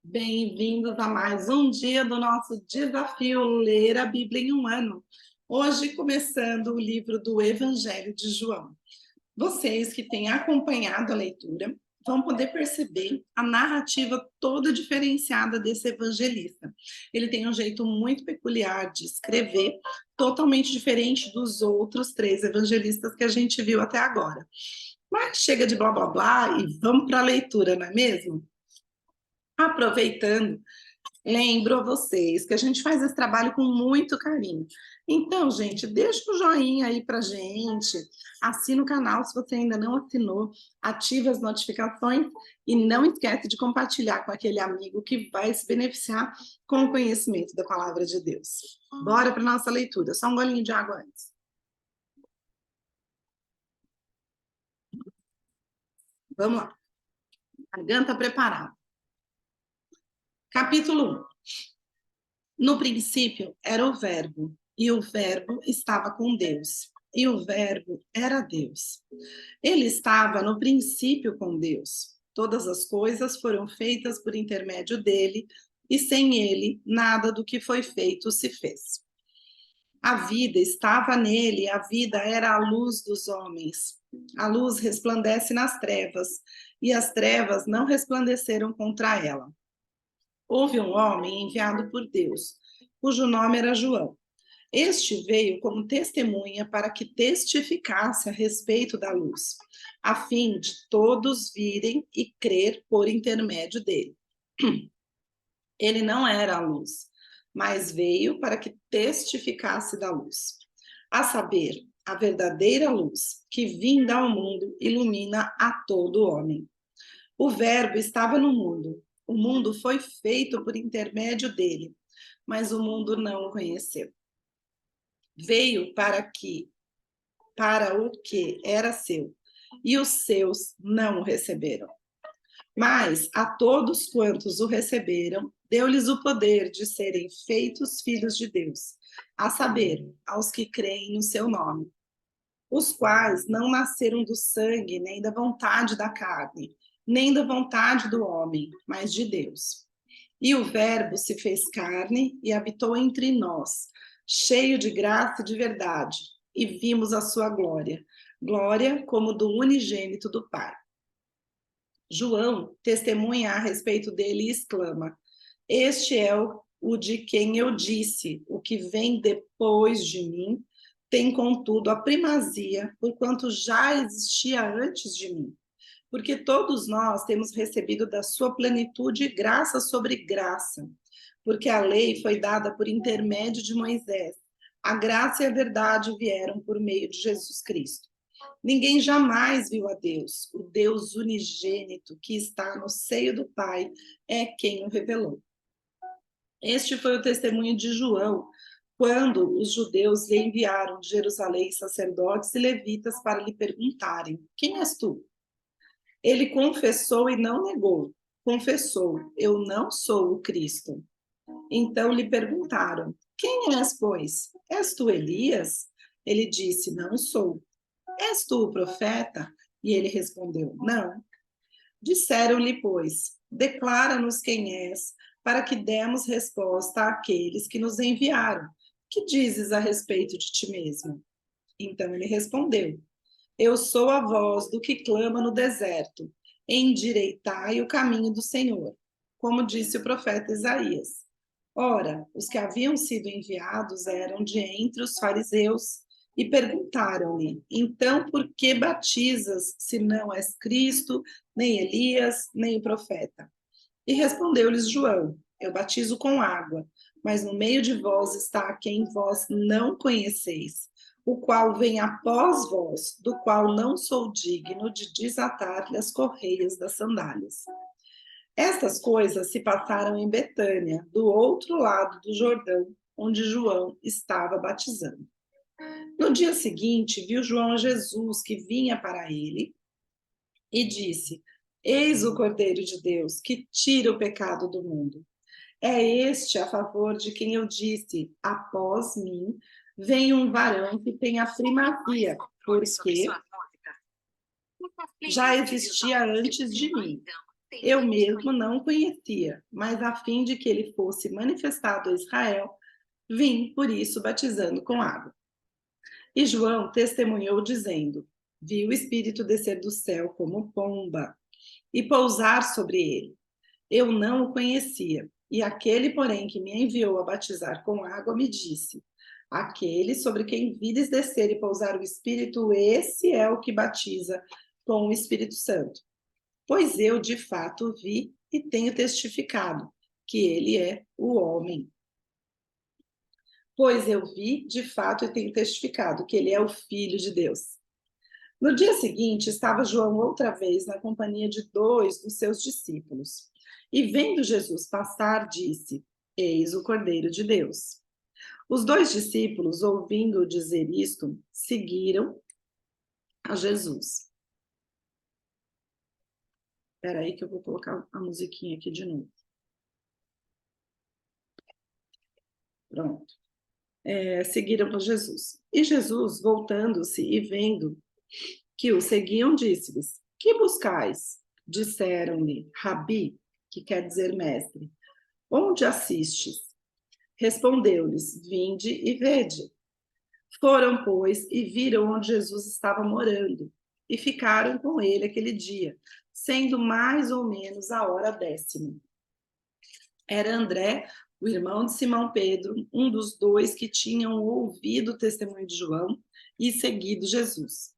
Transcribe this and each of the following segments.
Bem-vindos a mais um dia do nosso desafio Ler a Bíblia em um ano. Hoje, começando o livro do Evangelho de João. Vocês que têm acompanhado a leitura vão poder perceber a narrativa toda diferenciada desse evangelista. Ele tem um jeito muito peculiar de escrever, totalmente diferente dos outros 3 evangelistas que a gente viu até agora. Mas chega de blá blá blá e vamos para a leitura, não é mesmo? Aproveitando, lembro a vocês que a gente faz esse trabalho com muito carinho. Então, gente, deixa o joinha aí pra gente, assina o canal se você ainda não assinou, ative as notificações e não esquece de compartilhar com aquele amigo que vai se beneficiar com o conhecimento da palavra de Deus. Bora para nossa leitura. Só um golinho de água antes. Vamos lá. Garganta preparada. Capítulo 1. No princípio era o Verbo, e o Verbo estava com Deus, e o Verbo era Deus. Ele estava no princípio com Deus. Todas as coisas foram feitas por intermédio dele, e sem ele, nada do que foi feito se fez. A vida estava nele, a vida era a luz dos homens. A luz resplandece nas trevas, e as trevas não resplandeceram contra ela. Houve um homem enviado por Deus, cujo nome era João. Este veio como testemunha para que testificasse a respeito da luz, a fim de todos virem e crer por intermédio dele. Ele não era a luz, mas veio para que testificasse da luz. A saber, a verdadeira luz, que vinda ao mundo ilumina a todo homem. O Verbo estava no mundo. O mundo foi feito por intermédio dele, mas o mundo não o conheceu. Veio para o que era seu, e os seus não o receberam. Mas a todos quantos o receberam, deu-lhes o poder de serem feitos filhos de Deus, a saber, aos que creem no seu nome, os quais não nasceram do sangue, nem da vontade da carne, nem da vontade do homem, mas de Deus. E o Verbo se fez carne e habitou entre nós, cheio de graça e de verdade, e vimos a sua glória, glória como do unigênito do Pai. João testemunha a respeito dele e exclama: este é o de quem eu disse, o que vem depois de mim tem, contudo, a primazia, porquanto já existia antes de mim. Porque todos nós temos recebido da sua plenitude graça sobre graça, porque a lei foi dada por intermédio de Moisés. A graça e a verdade vieram por meio de Jesus Cristo. Ninguém jamais viu a Deus. O Deus unigênito que está no seio do Pai é quem o revelou. Este foi o testemunho de João, quando os judeus lhe enviaram de Jerusalém sacerdotes e levitas para lhe perguntarem: quem és tu? Ele confessou e não negou. Confessou: eu não sou o Cristo. Então lhe perguntaram: quem és, pois? És tu Elias? Ele disse: não sou. És tu o profeta? E ele respondeu: não. Disseram-lhe, pois: declara-nos quem és, para que demos resposta àqueles que nos enviaram. Que dizes a respeito de ti mesmo? Então ele respondeu: eu sou a voz do que clama no deserto, endireitai o caminho do Senhor, como disse o profeta Isaías. Ora, os que haviam sido enviados eram de entre os fariseus e perguntaram-lhe: então por que batizas, se não és Cristo, nem Elias, nem o profeta? E respondeu-lhes João: eu batizo com água, mas no meio de vós está quem vós não conheceis, o qual vem após vós, do qual não sou digno de desatar-lhe as correias das sandálias. Estas coisas se passaram em Betânia, do outro lado do Jordão, onde João estava batizando. No dia seguinte, viu João a Jesus, que vinha para ele, e disse: eis o Cordeiro de Deus, que tira o pecado do mundo. É este a favor de quem eu disse: após mim vem um varão que tem a primazia, porque já existia antes de mim. Eu mesmo não o conhecia, mas a fim de que ele fosse manifestado a Israel, vim por isso batizando com água. E João testemunhou dizendo: vi o Espírito descer do céu como pomba e pousar sobre ele. Eu não o conhecia, e aquele, porém, que me enviou a batizar com água, me disse: aquele sobre quem vires descer e pousar o Espírito, esse é o que batiza com o Espírito Santo. Pois eu, de fato, vi e tenho testificado que ele é o homem. Pois eu vi, de fato, e tenho testificado que ele é o Filho de Deus. No dia seguinte, estava João outra vez na companhia de 2 dos seus discípulos. E vendo Jesus passar, disse: eis o Cordeiro de Deus. Os 2 discípulos, ouvindo-o dizer isto, seguiram a Jesus. Espera aí que eu vou colocar a musiquinha aqui de novo. Pronto. Seguiram a Jesus. E Jesus, voltando-se e vendo que o seguiam, disse-lhes: que buscais? Disseram-lhe: Rabi, que quer dizer mestre, onde assistes? Respondeu-lhes: vinde e vede. Foram, pois, e viram onde Jesus estava morando, e ficaram com ele aquele dia, sendo mais ou menos a hora 10ª. Era André, o irmão de Simão Pedro, um dos 2 que tinham ouvido o testemunho de João e seguido Jesus.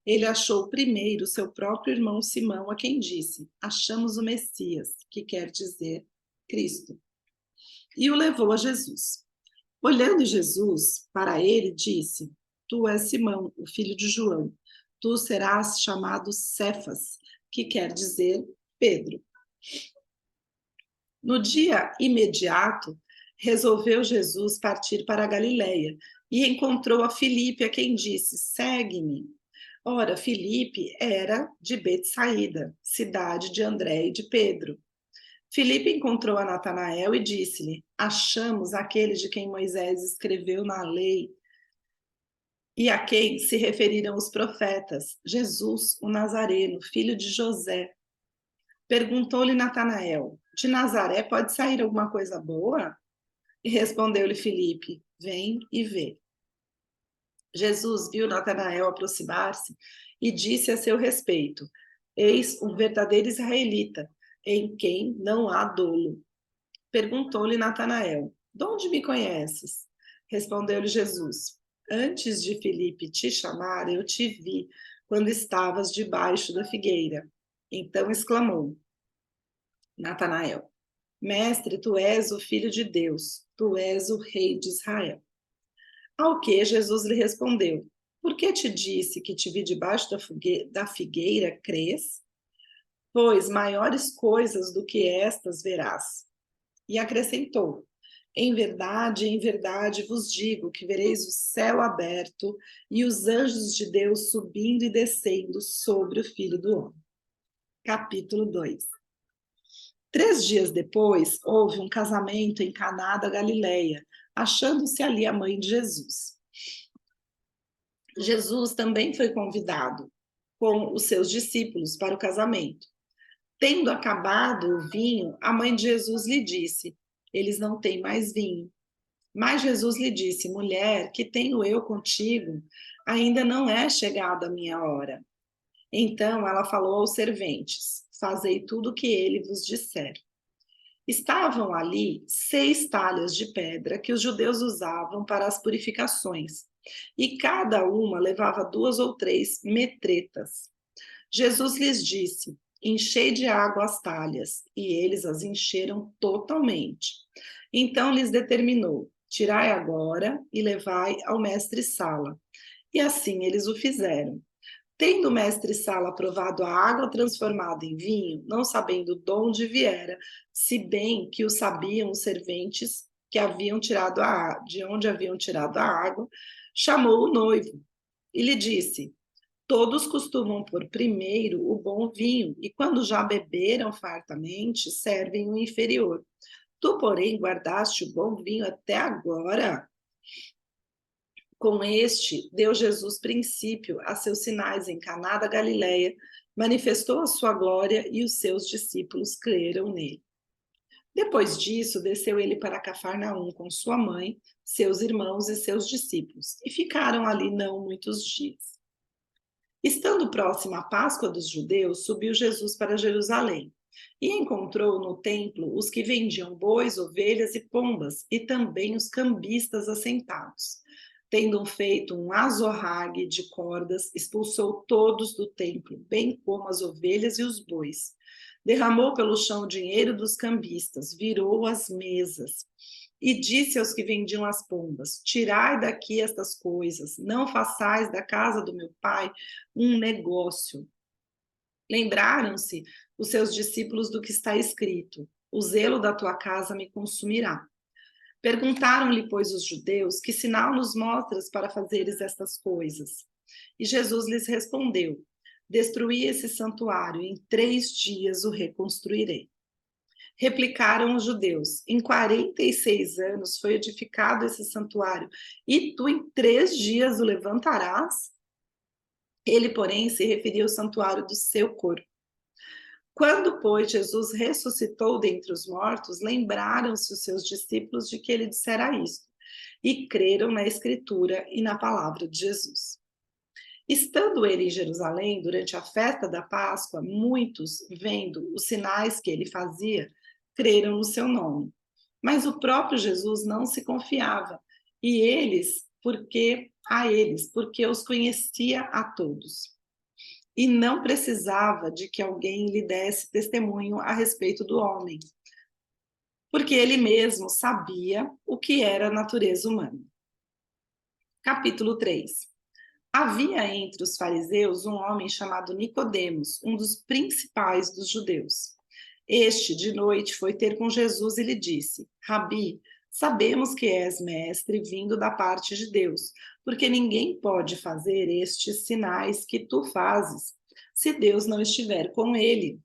Ele achou primeiro seu próprio irmão Simão, a quem disse: achamos o Messias, que quer dizer Cristo. E o levou a Jesus. Olhando Jesus para ele, disse: tu és Simão, o filho de João. Tu serás chamado Cefas, que quer dizer Pedro. No dia imediato, resolveu Jesus partir para a Galileia e encontrou a Filipe, a quem disse: segue-me. Ora, Filipe era de Betsaída, cidade de André e de Pedro. Filipe encontrou a Natanael e disse-lhe: achamos aquele de quem Moisés escreveu na lei e a quem se referiram os profetas, Jesus, o Nazareno, filho de José. Perguntou-lhe Natanael: de Nazaré pode sair alguma coisa boa? E respondeu-lhe Filipe: vem e vê. Jesus viu Natanael aproximar-se e disse a seu respeito: eis um verdadeiro israelita, em quem não há dolo. Perguntou-lhe Natanael: de onde me conheces? Respondeu-lhe Jesus: antes de Filipe te chamar, eu te vi quando estavas debaixo da figueira. Então exclamou Natanael: mestre, tu és o filho de Deus, tu és o rei de Israel. Ao que Jesus lhe respondeu: por que te disse que te vi debaixo da figueira, crês? Pois maiores coisas do que estas verás. E acrescentou: em verdade vos digo que vereis o céu aberto e os anjos de Deus subindo e descendo sobre o Filho do Homem. Capítulo 2. 3 dias depois, houve um casamento em Caná da Galileia, achando-se ali a mãe de Jesus. Jesus também foi convidado com os seus discípulos para o casamento. Tendo acabado o vinho, a mãe de Jesus lhe disse: eles não têm mais vinho. Mas Jesus lhe disse: mulher, que tenho eu contigo? Ainda não é chegada a minha hora. Então ela falou aos serventes: fazei tudo o que ele vos disser. Estavam ali 6 talhas de pedra que os judeus usavam para as purificações, e cada uma levava 2 ou 3 metretas. Jesus lhes disse: enchei de água as talhas, e eles as encheram totalmente. Então lhes determinou: tirai agora e levai ao mestre-sala. E assim eles o fizeram. Tendo o mestre-sala provado a água transformada em vinho, não sabendo de onde viera, se bem que o sabiam os serventes que haviam tirado de onde haviam tirado a água, chamou o noivo e lhe disse: todos costumam pôr primeiro o bom vinho, e quando já beberam fartamente, servem o inferior. Tu, porém, guardaste o bom vinho até agora. Com este, deu Jesus princípio a seus sinais em Caná da Galileia manifestou a sua glória e os seus discípulos creram nele. Depois disso, desceu ele para Cafarnaum com sua mãe, seus irmãos e seus discípulos, e ficaram ali não muitos dias. Estando próxima a Páscoa dos judeus, subiu Jesus para Jerusalém e encontrou no templo os que vendiam bois, ovelhas e pombas, e também os cambistas assentados. Tendo feito um azorrague de cordas, expulsou todos do templo, bem como as ovelhas e os bois. Derramou pelo chão o dinheiro dos cambistas, virou as mesas e disse aos que vendiam as pombas: tirai daqui estas coisas, não façais da casa do meu pai um negócio. Lembraram-se os seus discípulos do que está escrito: o zelo da tua casa me consumirá. Perguntaram-lhe, pois, os judeus: que sinal nos mostras para fazeres estas coisas? E Jesus lhes respondeu: destruí esse santuário, e em 3 dias o reconstruirei. Replicaram os judeus: em 46 anos foi edificado esse santuário, e tu em 3 dias o levantarás? Ele, porém, se referia ao santuário do seu corpo. Quando, pois, Jesus ressuscitou dentre os mortos, lembraram-se os seus discípulos de que ele dissera isto, e creram na Escritura e na palavra de Jesus. Estando ele em Jerusalém, durante a festa da Páscoa, muitos, vendo os sinais que ele fazia, creram no seu nome. Mas o próprio Jesus não se confiava, e porque os conhecia a todos. E não precisava de que alguém lhe desse testemunho a respeito do homem, porque ele mesmo sabia o que era a natureza humana. Capítulo 3. Havia entre os fariseus um homem chamado Nicodemos, um dos principais dos judeus. Este, de noite, foi ter com Jesus e lhe disse: Rabi, sabemos que és mestre vindo da parte de Deus, porque ninguém pode fazer estes sinais que tu fazes, se Deus não estiver com ele.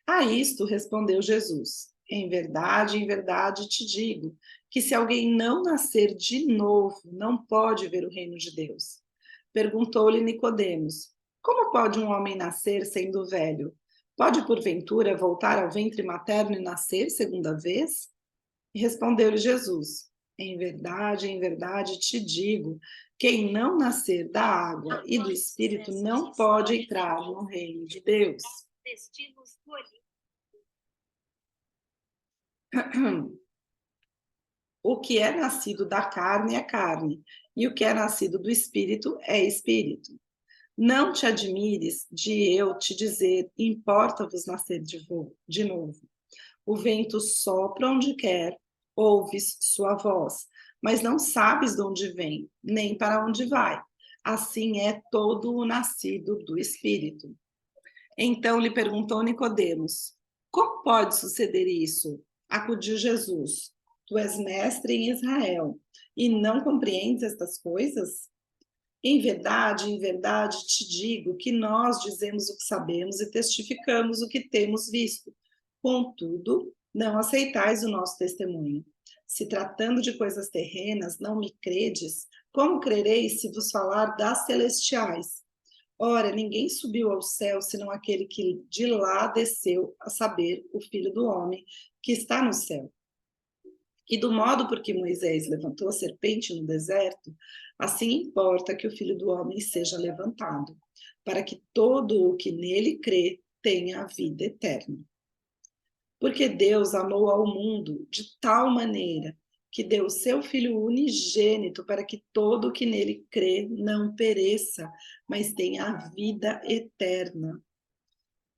A isto respondeu Jesus: em verdade te digo, que se alguém não nascer de novo, não pode ver o reino de Deus. Perguntou-lhe Nicodemos: como pode um homem nascer sendo velho? Pode, porventura, voltar ao ventre materno e nascer segunda vez? E respondeu-lhe Jesus: em verdade te digo, quem não nascer da água e do Espírito não pode entrar no reino de Deus. O que é nascido da carne é carne, e o que é nascido do Espírito é Espírito. Não te admires de eu te dizer: importa-vos nascer de novo. O vento sopra onde quer, ouves sua voz, mas não sabes de onde vem, nem para onde vai. Assim é todo o nascido do Espírito. Então lhe perguntou Nicodemos: como pode suceder isso? Acudiu Jesus: tu és mestre em Israel e não compreendes estas coisas? Em verdade te digo que nós dizemos o que sabemos e testificamos o que temos visto. Contudo, não aceitais o nosso testemunho. Se tratando de coisas terrenas, não me credes, como crereis se vos falar das celestiais? Ora, ninguém subiu ao céu senão aquele que de lá desceu, a saber, o Filho do Homem, que está no céu. E do modo por que Moisés levantou a serpente no deserto, assim importa que o Filho do Homem seja levantado, para que todo o que nele crê tenha a vida eterna. Porque Deus amou ao mundo de tal maneira que deu o seu Filho unigênito para que todo o que nele crê não pereça, mas tenha a vida eterna.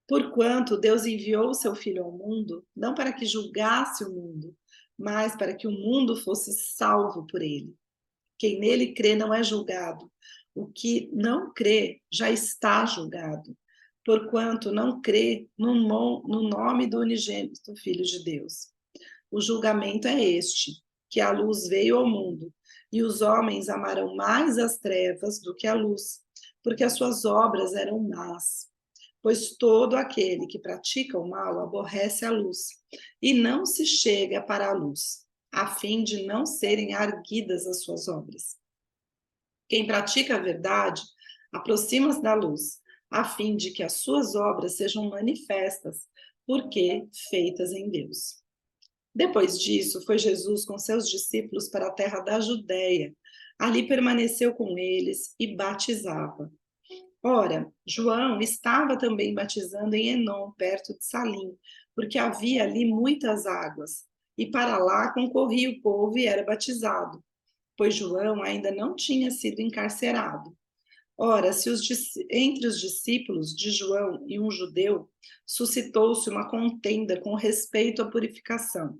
Porquanto Deus enviou o seu Filho ao mundo, não para que julgasse o mundo, mas para que o mundo fosse salvo por ele. Quem nele crê não é julgado. O que não crê já está julgado, porquanto não crê no nome do unigênito Filho de Deus. O julgamento é este, que a luz veio ao mundo, e os homens amaram mais as trevas do que a luz, porque as suas obras eram más. Pois todo aquele que pratica o mal aborrece a luz, e não se chega para a luz, a fim de não serem arguidas as suas obras. Quem pratica a verdade aproxima-se da luz, a fim de que as suas obras sejam manifestas, porque feitas em Deus. Depois disso, foi Jesus com seus discípulos para a terra da Judéia. Ali permaneceu com eles e batizava. Ora, João estava também batizando em Enom, perto de Salim, porque havia ali muitas águas, e para lá concorria o povo e era batizado, pois João ainda não tinha sido encarcerado. Ora, se entre os discípulos de João e um judeu suscitou-se uma contenda com respeito à purificação.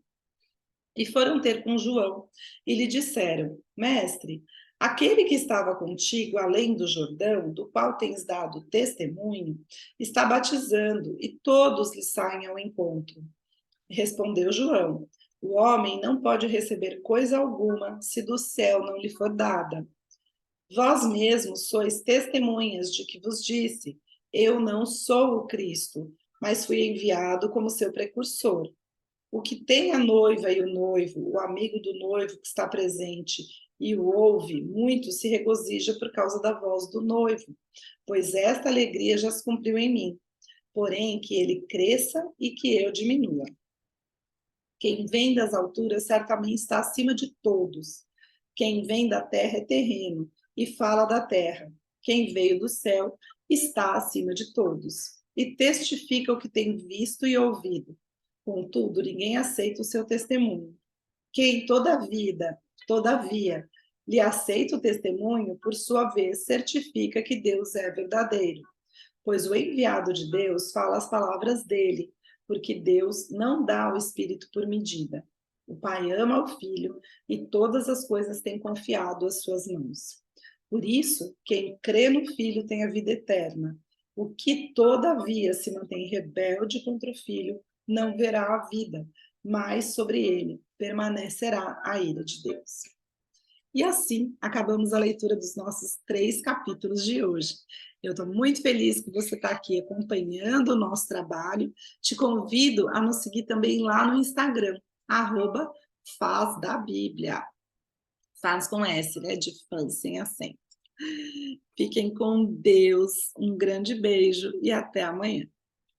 E foram ter com João e lhe disseram: Mestre, aquele que estava contigo além do Jordão, do qual tens dado testemunho, está batizando e todos lhe saem ao encontro. Respondeu João: O homem não pode receber coisa alguma se do céu não lhe for dada. Vós mesmos sois testemunhas de que vos disse: Eu não sou o Cristo, mas fui enviado como seu precursor. O que tem a noiva e o noivo, o amigo do noivo que está presente e o ouve, muito se regozija por causa da voz do noivo, pois esta alegria já se cumpriu em mim. Porém, que ele cresça e que eu diminua. Quem vem das alturas certamente está acima de todos. Quem vem da terra é terreno e fala da terra. Quem veio do céu está acima de todos e testifica o que tem visto e ouvido. Contudo, ninguém aceita o seu testemunho. Quem todavia, lhe aceita o testemunho, por sua vez, certifica que Deus é verdadeiro, pois o enviado de Deus fala as palavras dele, porque Deus não dá o Espírito por medida. O Pai ama o Filho e todas as coisas tem confiado às suas mãos. Por isso, quem crê no Filho tem a vida eterna. O que, todavia, se mantém rebelde contra o Filho, não verá a vida, mas sobre ele permanecerá a ira de Deus. E assim acabamos a leitura dos nossos 3 capítulos de hoje. Eu estou muito feliz que você está aqui acompanhando o nosso trabalho. Te convido a nos seguir também lá no Instagram, @fazdabíblia. Faz com S, né? De fã, sem acento. Fiquem com Deus, um grande beijo e até amanhã.